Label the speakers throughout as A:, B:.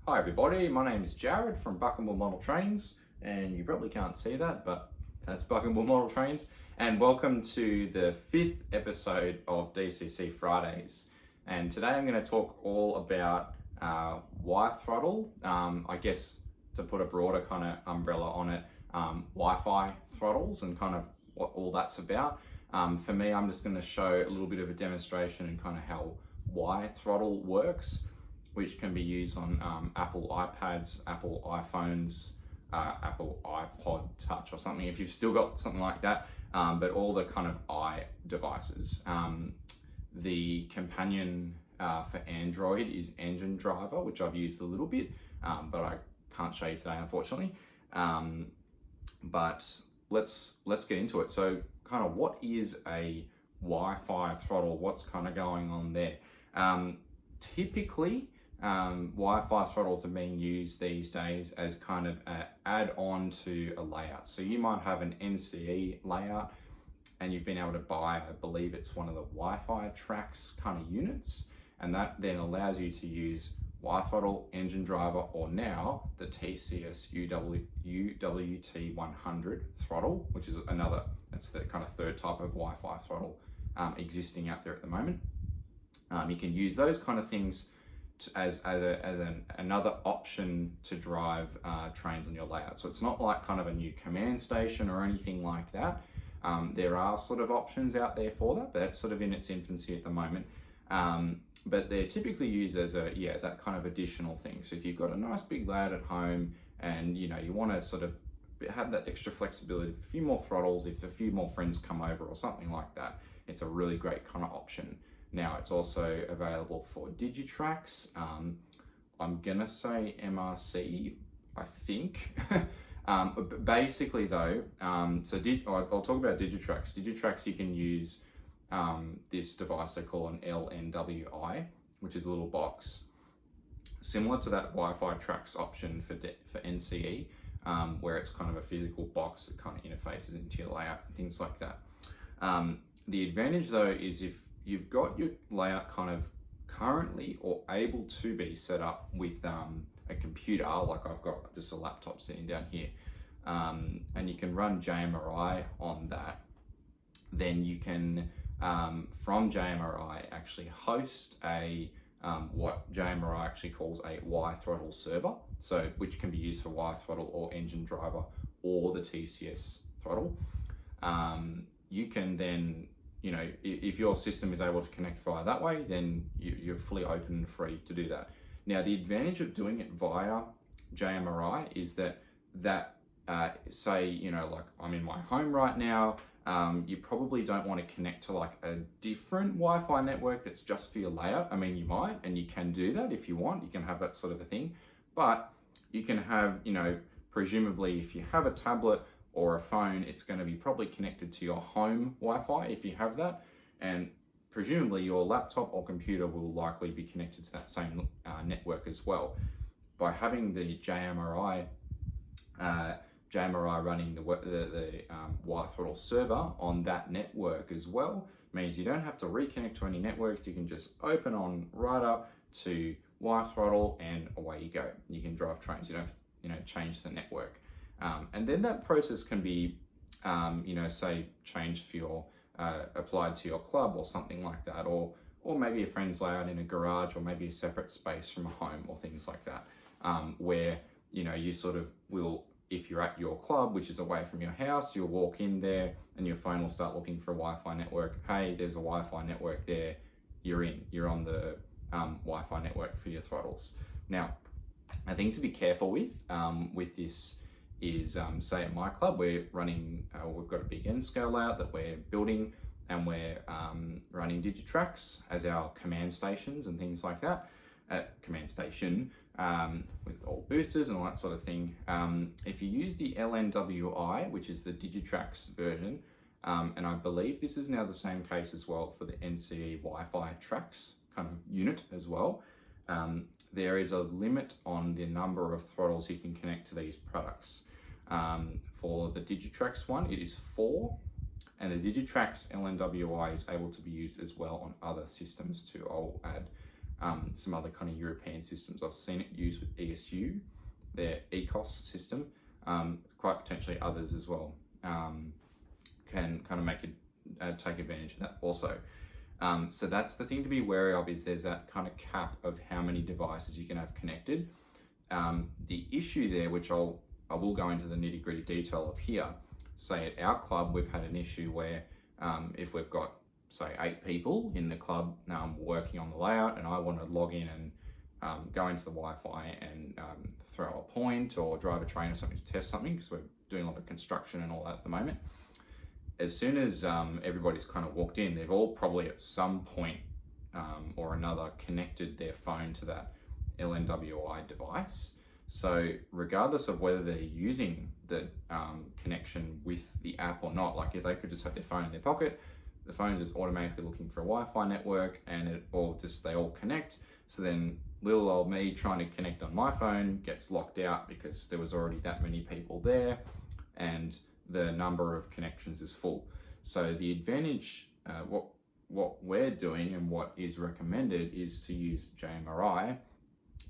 A: Hi everybody, my name is Jared from Buckenbull Model Trains, and you probably can't see that, but that's Buckenbull Model Trains, and welcome to the 5th episode of DCC Fridays. And today I'm going to talk all about WiThrottle, I guess to put a broader kind of umbrella on it, Wi-Fi throttles and kind of what all that's about. For me, I'm just going to show a little bit of a demonstration and kind of how WiThrottle works, which can be used on Apple iPads, Apple iPhones, Apple iPod Touch or something, if you've still got something like that, but all the kind of devices. The companion for Android is Engine Driver, which I've used a little bit, but I can't show you today, unfortunately. But let's get into it. So kind of what is a Wi-Fi throttle? What's kind of going on there? Typically, Wi-Fi throttles are being used these days as kind of an add-on to a layout. So you might have an NCE layout and you've been able to buy, I believe it's one of the Wi-Fi tracks kind of units, and that then allows you to use WiThrottle, Engine Driver, or now the TCS UWT100 throttle, which is that's the kind of third type of Wi-Fi throttle existing out there at the moment. You can use those kind of things as another option to drive trains on your layout. So it's not like kind of a new command station or anything like that. There are sort of options out there for that, but that's sort of in its infancy at the moment. But they're typically used as that kind of additional thing. So if you've got a nice big layout at home and you want to sort of have that extra flexibility, a few more throttles, if a few more friends come over or something like that, it's a really great kind of option. Now it's also available for Digitracks. I'm gonna say MRC, I think. But basically though, I'll talk about Digitracks. Digitracks, you can use this device they call an LNWI, which is a little box similar to that Wi-Fi tracks option for NCE, where it's kind of a physical box that kind of interfaces into your layout and things like that. The advantage though is if you've got your layout kind of currently or able to be set up with a computer, like I've got just a laptop sitting down here, and you can run JMRI on that, then you can, from JMRI, actually host a what JMRI actually calls a WiThrottle server, so which can be used for WiThrottle or Engine Driver or the TCS throttle. You can then, if your system is able to connect via that way, then you're fully open and free to do that. Now, the advantage of doing it via JMRI is that say, like I'm in my home right now, you probably don't want to connect to like a different Wi-Fi network that's just for your layout. I mean, you might, and you can do that if you want, you can have that sort of a thing, but you can have, presumably if you have a tablet or a phone, it's going to be probably connected to your home Wi-Fi if you have that, and presumably your laptop or computer will likely be connected to that same network as well. By having the JMRI running the WiThrottle server on that network as well means you don't have to reconnect to any networks. You can just open on right up to WiThrottle and away you go. You can drive trains. You don't change the network. And then that process can be, say changed for your, applied to your club or something like that, or maybe a friend's layout in a garage, or maybe a separate space from a home or things like that, where, you sort of will, if you're at your club, which is away from your house, you'll walk in there and your phone will start looking for a Wi-Fi network. Hey, there's a Wi-Fi network there. You're on the Wi-Fi network for your throttles. Now, a thing to be careful with this is, say at my club, we're running, we've got a big N-scale layout that we're building, and we're running Digitracks as our command stations and things like that. Command station with all boosters and all that sort of thing. If you use the LNWI, which is the Digitracks version, and I believe this is now the same case as well for the NCE Wi-Fi tracks kind of unit as well, there is a limit on the number of throttles you can connect to these products. For the Digitracks one, it is 4, and the Digitracks LNWI is able to be used as well on other systems too. I'll add some other kind of European systems. I've seen it used with ESU, their ECOS system, quite potentially others as well, can kind of make it take advantage of that also. So that's the thing to be wary of, is there's that kind of cap of how many devices you can have connected. The issue there, which I will go into the nitty gritty detail of here, say at our club, we've had an issue where if we've got, say, 8 people in the club working on the layout, and I want to log in and go into the Wi-Fi and throw a point or drive a train or something to test something, because we're doing a lot of construction and all that at the moment. As soon as everybody's kind of walked in, they've all probably at some point or another connected their phone to that LNWI device. So regardless of whether they're using the connection with the app or not, like if they could just have their phone in their pocket, the phone's just automatically looking for a Wi-Fi network, and they all connect. So then little old me trying to connect on my phone gets locked out because there was already that many people there, and the number of connections is full. So the advantage, what we're doing and what is recommended, is to use JMRI,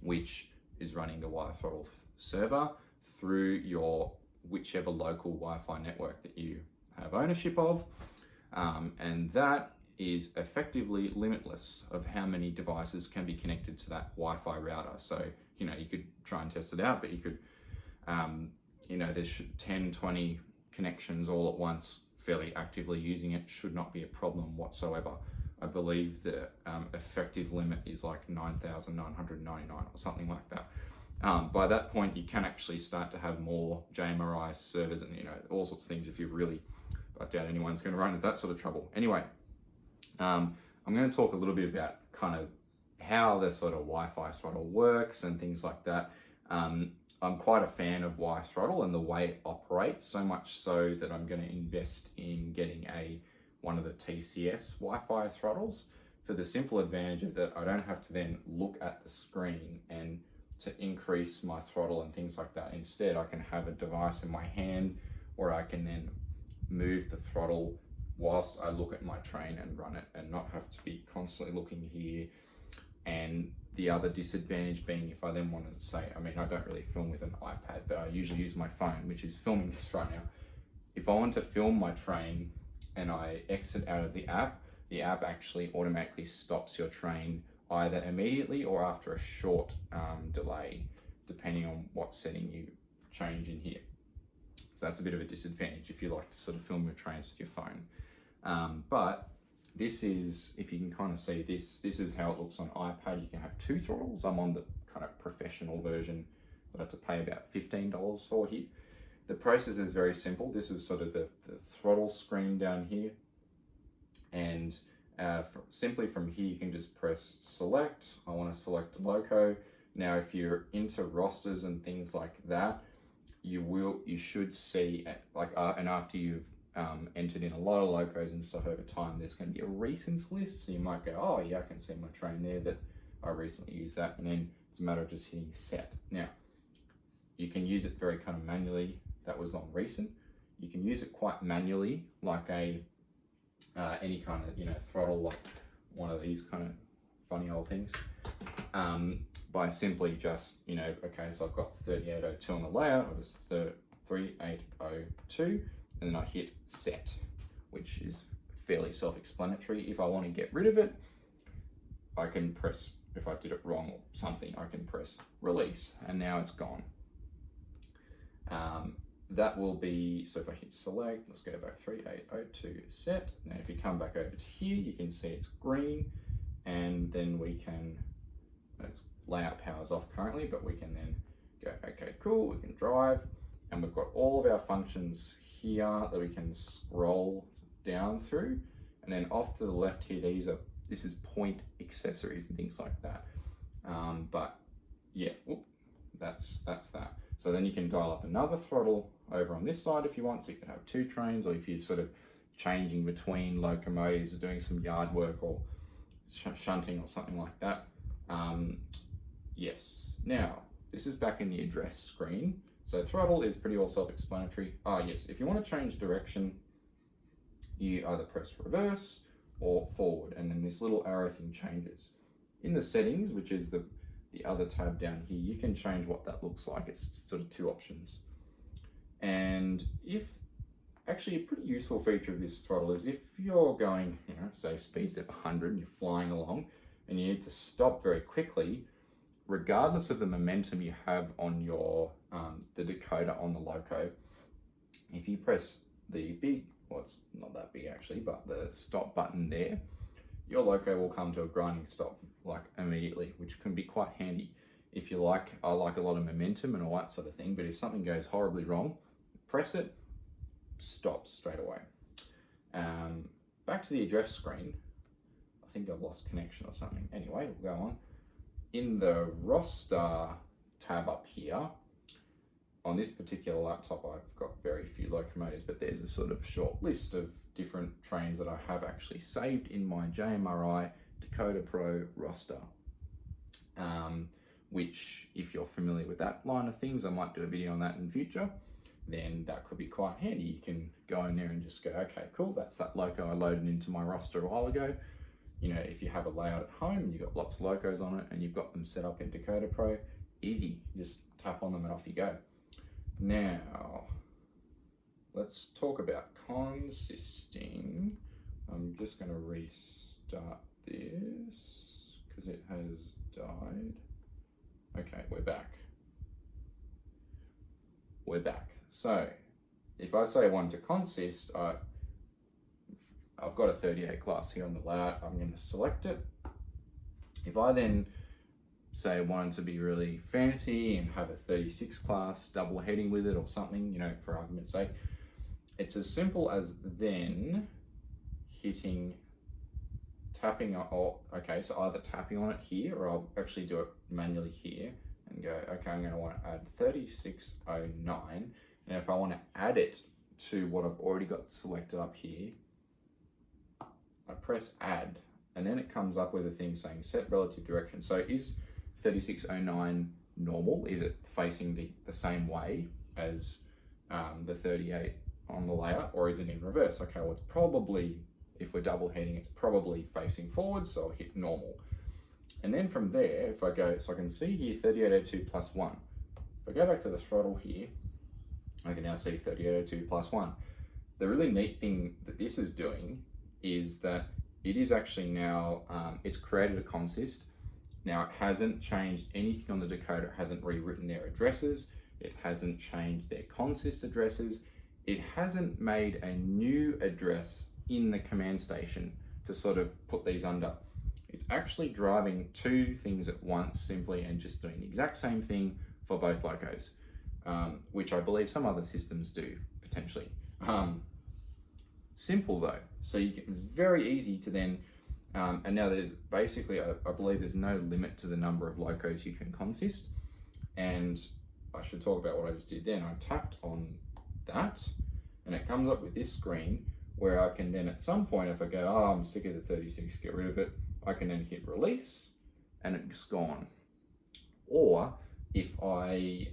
A: which is running the WiThrottle server through your whichever local Wi-Fi network that you have ownership of, and that is effectively limitless of how many devices can be connected to that Wi-Fi router. So you could try and test it out, but you could there's 10, 20 connections all at once fairly actively using it should not be a problem whatsoever. I believe the effective limit is like 9,999 or something like that. By that point, you can actually start to have more JMRI servers and all sorts of things if you really, I doubt anyone's going to run into that sort of trouble. Anyway, I'm going to talk a little bit about kind of how the sort of Wi-Fi throttle works and things like that. I'm quite a fan of WiThrottle and the way it operates, so much so that I'm going to invest in getting one of the TCS Wi-Fi throttles, for the simple advantage of that I don't have to then look at the screen and to increase my throttle and things like that. Instead, I can have a device in my hand where I can then move the throttle whilst I look at my train and run it, and not have to be constantly looking here. And the other disadvantage being, if I then want to say, I don't really film with an iPad, but I usually use my phone, which is filming this right now. If I want to film my train and I exit out of the app actually automatically stops your train either immediately or after a short delay, depending on what setting you change in here. So that's a bit of a disadvantage if you like to sort of film your trains with your phone. But this is, if you can kind of see this is how it looks on iPad. You can have 2 throttles. I'm on the kind of professional version that I have to pay about $15 for here. The process is very simple. This is sort of the throttle screen down here. And simply from here, you can just press select. I want to select a loco. Now, if you're into rosters and things like that, you should see, and after you've entered in a lot of locos and stuff over time, there's going to be a recents list. So you might go, oh yeah, I can see my train there that I recently used that. And then it's a matter of just hitting set. Now, you can use it very kind of manually. That was on recent. You can use it quite manually, like any kind of, throttle, like one of these kind of funny old things, by simply just, okay, so I've got 3802 on the layout, I'll just 3802, and then I hit set, which is fairly self-explanatory. If I want to get rid of it, I can press, if I did it wrong or something, I can press release, and now it's gone. That will be, so if I hit select, let's go back 3802 set. Now if you come back over to here, you can see it's green, and then we can, it's layout power's off currently, but we can then go, okay, cool, we can drive, and we've got all of our functions here that we can scroll down through, and then off to the left here, this is point accessories and things like that. But yeah, that's that. So then you can dial up another throttle over on this side if you want, so you can have 2 trains, or if you're sort of changing between locomotives or doing some yard work or shunting or something like that. Yes, now this is back in the address screen. So throttle is pretty well self-explanatory. Yes, if you want to change direction, you either press reverse or forward, and then this little arrow thing changes. In the settings, which is the other tab down here, you can change what that looks like. It's sort of two options. And actually a pretty useful feature of this throttle is if you're going, say speed step 100 and you're flying along and you need to stop very quickly, regardless of the momentum you have on your the decoder on the loco, if you press the big, well, it's not that big actually, but the stop button there, your loco will come to a grinding stop like immediately, which can be quite handy. If you like, I like a lot of momentum and all that sort of thing, but if something goes horribly wrong, press it, stops straight away. Back to the address screen. I think I've lost connection or something. Anyway, we'll go on. In the roster tab up here, on this particular laptop, I've got very few locomotives, but there's a sort of short list of different trains that I have actually saved in my JMRI Dakota Pro roster. Which, if you're familiar with that line of things, I might do a video on that in future, then that could be quite handy. You can go in there and just go, okay, cool, that's that loco I loaded into my roster a while ago. If you have a layout at home and you've got lots of locos on it and you've got them set up in Dakota Pro, easy, just tap on them and off you go. Now, let's talk about consisting. I'm just going to restart this because it has died. Okay, we're back. We're back. So, if I say I want to consist, I've got a 38 class here on the layout. I'm going to select it. If I then say I wanted to be really fancy and have a 36 class double heading with it or something, for argument's sake, it's as simple as then tapping, okay, so either tapping on it here, or I'll actually do it manually here and go, okay, I'm going to want to add 3609. And if I want to add it to what I've already got selected up here, I press add, and then it comes up with a thing saying set relative direction. So is 3609 normal? Is it facing the same way as the 38 on the layout, or is it in reverse? Okay, well, it's probably, if we're double heading, it's probably facing forward, so I'll hit normal. And then from there, if I go, so I can see here 3802 plus 1. If I go back to the throttle here, I can now see 3802 plus 1. The really neat thing that this is doing is that it is actually now, it's created a consist. Now it hasn't changed anything on the decoder, it hasn't rewritten their addresses, it hasn't changed their consist addresses, it hasn't made a new address in the command station to sort of put these under. It's actually driving two things at once simply and just doing the exact same thing for both locos, which I believe some other systems do potentially. Simple though, so it's very easy to then, and now there's basically, I believe there's no limit to the number of locos you can consist. And I should talk about what I just did then. I tapped on that and it comes up with this screen where I can then at some point, if I go, oh, I'm sick of the 36, get rid of it, I can then hit release and it's gone. Or if I,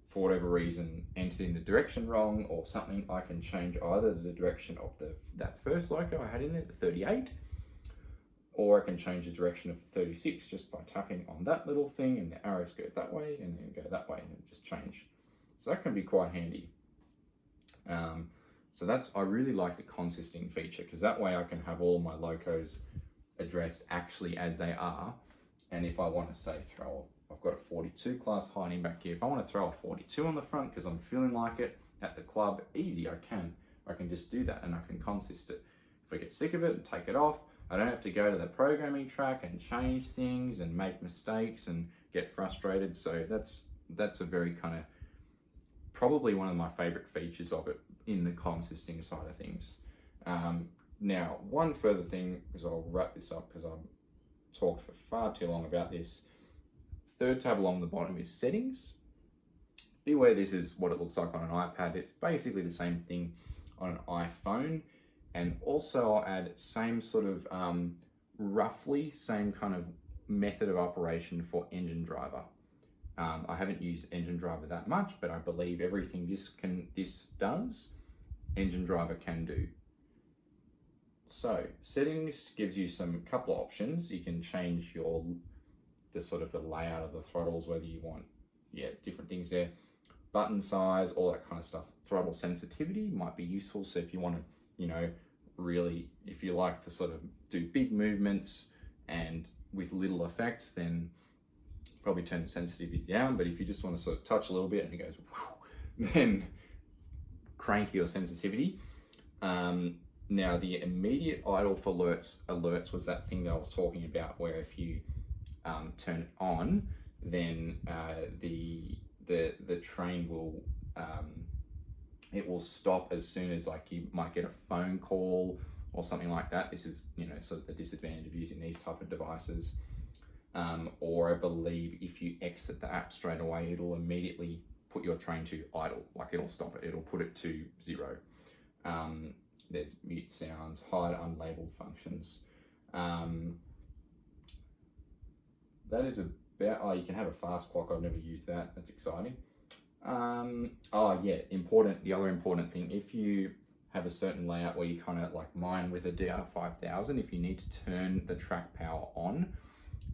A: for whatever reason, entered in the direction wrong or something, I can change either the direction of that first loco I had in there, the 38, or I can change the direction of the 36 just by tapping on that little thing and the arrows go that way and then go that way and it just change. So that can be quite handy. So I really like the consisting feature because that way I can have all my locos addressed actually as they are. And if I want to say I've got a 42 class hiding back here. If I want to throw a 42 on the front because I'm feeling like it at the club, easy, I can just do that and I can consist it. If I get sick of it and take it off, I don't have to go to the programming track and change things and make mistakes and get frustrated. So that's a very kind of, probably one of my favorite features of it in the consisting side of things. Now, one further thing, because I'll wrap this up because I've talked for far too long about this. Third tab along the bottom is settings. Beware, this is what it looks like on an iPad. It's basically the same thing on an iPhone. And also I'll add same sort of, roughly same kind of method of operation for engine driver. I haven't used engine driver that much, but I believe everything this does, engine driver can do. So settings gives you some couple of options. You can change the sort of the layout of the throttles, whether you want, different things there. Button size, all that kind of stuff. Throttle sensitivity might be useful. So if you want to, really, if you like to sort of do big movements and with little effect, then probably turn the sensitivity down. But if you just want to sort of touch a little bit and it goes, whew, then crank your sensitivity. Now the immediate idle for alerts was that thing that I was talking about, where if you turn it on, then the train will it will stop as soon as, like, you might get a phone call or something like that. This is, sort of the disadvantage of using these type of devices. Or I believe if you exit the app straight away, it'll immediately put your train to idle, like it'll stop it, it'll put it to 0. There's mute sounds, hide unlabeled functions. That is about, you can have a fast clock. I've never used that, that's exciting. The other important thing, if you have a certain layout where you kind of like mine with a DR5000, if you need to turn the track power on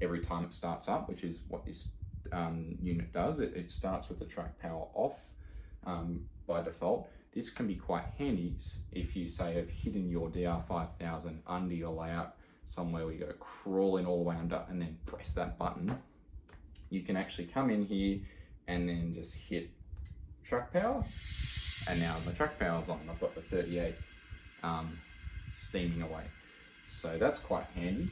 A: every time it starts up, which is what this unit does, it starts with the track power off by default. This can be quite handy if you say have hidden your DR5000 under your layout somewhere where you got to crawl in all the way under and then press that button. You can actually come in here and then just hit track power, and now my track power is on. I've got the 38 steaming away, so that's quite handy.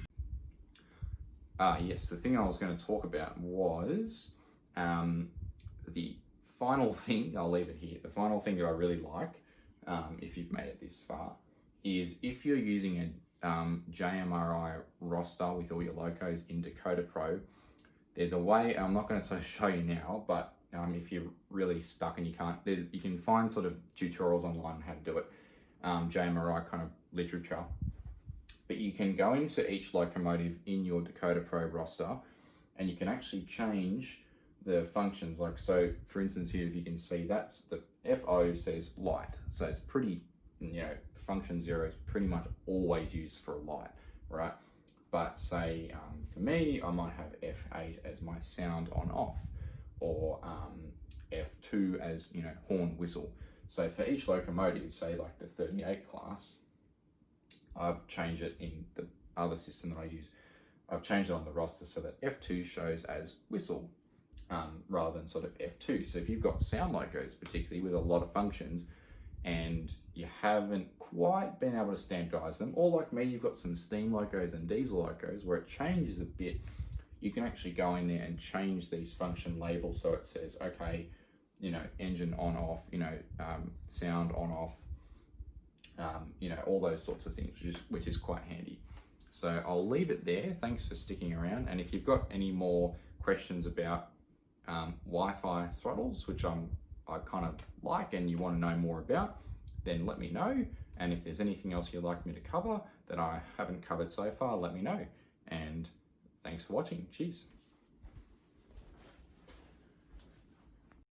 A: Yes, the thing I was going to talk about was the final thing. I'll leave it here. The final thing that I really like, if you've made it this far, is if you're using a JMRI roster with all your locos in Dakota Pro, there's a way, I'm not going to sort of show you now, but if you're really stuck and you can't, you can find sort of tutorials online on how to do it, JMRI kind of literature. But you can go into each locomotive in your Dakota Pro roster and you can actually change the functions. Like, so for instance here, if you can see, that's the FO says light. So it's pretty, function 0 is pretty much always used for a light, right? But say for me, I might have F8 as my sound on off, or F2 as, horn whistle. So for each locomotive, say like the 38 class, I've changed it in the other system that I use. I've changed it on the roster so that F2 shows as whistle rather than sort of F2. So if you've got sound locos, particularly with a lot of functions, and you haven't quite been able to standardize them, or like me, you've got some steam locos and diesel locos where it changes a bit, you can actually go in there and change these function labels so it says, okay, engine on off, sound on off, all those sorts of things, which is quite handy. So I'll leave it there. Thanks for sticking around. And if you've got any more questions about Wi-Fi throttles, which I kind of like, and you want to know more about, then let me know. And if there's anything else you'd like me to cover that I haven't covered so far, let me know. And thanks for watching. Cheers.